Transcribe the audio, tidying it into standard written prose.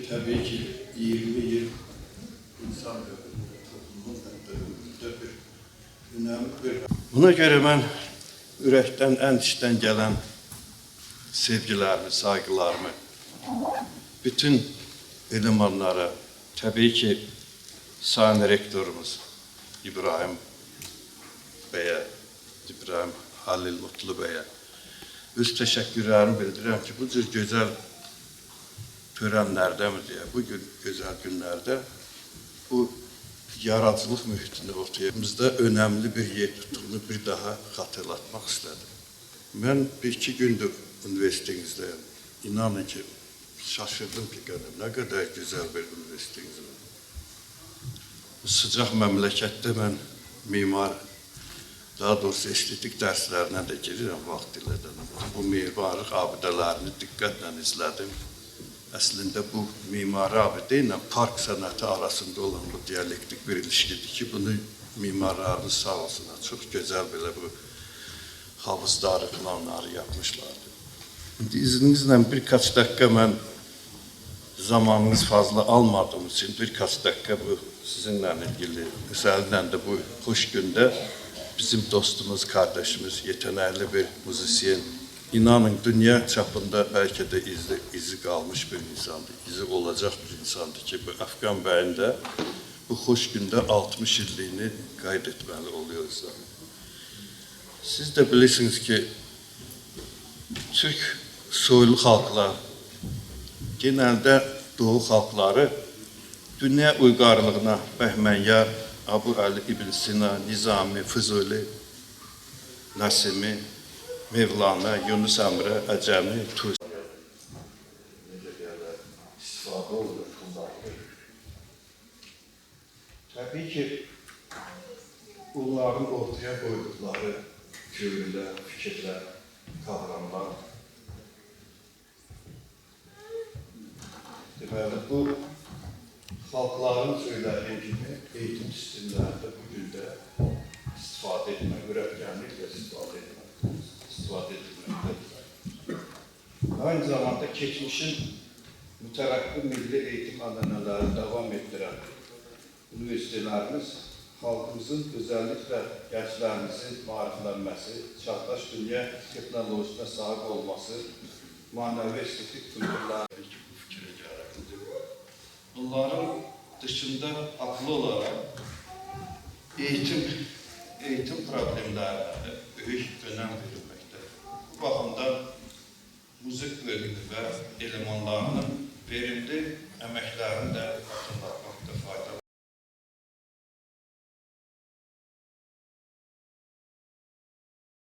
tabii ki 20 yıl insan ömründe, toplumun ömründe bir önemli bir... Buna göre mən ürəkdən, ən içdən gələn sevgilərimi, saygılarımı bütün elemanlara, tabii ki Sayın Rektorumuz İbrahim Bey'e, İbrahim Halil Mutlu Bey'e öz təşəkkürlərimi bildirirəm ki, bu cür gözəl törənlərdə mi deyə, bu gün gözəl günlərdə bu yaradıcılıq mühitini ortaya önemli bir yer tuttuğunu bir daha hatırlatmak istedim. Ben bir iki gündür üniversitenizdeyim. İnanın ki şaşırdım ki ne kadar güzel bir üniversiteniz var. Bu sıcak memlekette ben mimar, daha doğrusu estetik derslerine de girirəm vaxtilə. Bu mimarlıq abidələrini diqqətlə izlədim. Əslində bu mimari abidə ilə park sənəti arasında olan bu diyalektik bir ilişkidir ki, bunu mimarlarımız sağ olsunlar. Çox gözəl belə bu havuzları planları yapmışlardı. Şimdi izninizlə birkaç dakika mən zamanınız fazla almadığım için birkaç dakika bu sizinle ilgili, özellikle de bu hoş günde bizim dostumuz, kardeşimiz, yetenekli bir müzisyen, inanın dünya çapında belki de izi kalmış bir insandı, izi olacak bir insandı ki bu Afgan Bey'in de bu hoş günde 60 yıllığını kaydetmeli oluyoruz. Siz de bilirsiniz ki Türk soylu halklar, genelde Doğu halkları dünya uygarlığına Bəhmənyar, Abu Ali İbn Sina, Nizami, Füzuli, Nasimi, Mevlana, Yunus Emre, Əcəmi, Tusi. Tabii ki bunların ortaya koydukları teoriler, fikirler, kavramlar. Deməli, bu halkların söylediği gibi eğitim sistemlerinde bugün de istifade etmek, üretkenlikle istifade etmek. Aynı zamanda geçmişin müterakki milli eğitim ananeleri devam ettiren üniversitelerimiz halkımızın özellikle gençlerimizin mariflenmesi, çağdaş dünya teknolojisine sahip olması, manevi estetik kültürler bunların dışında haklı olarak eğitim problemlerine büyük önem verilmekte. Bu bakımdan müzik bölümü ve elemanlarının verimli emeklerini de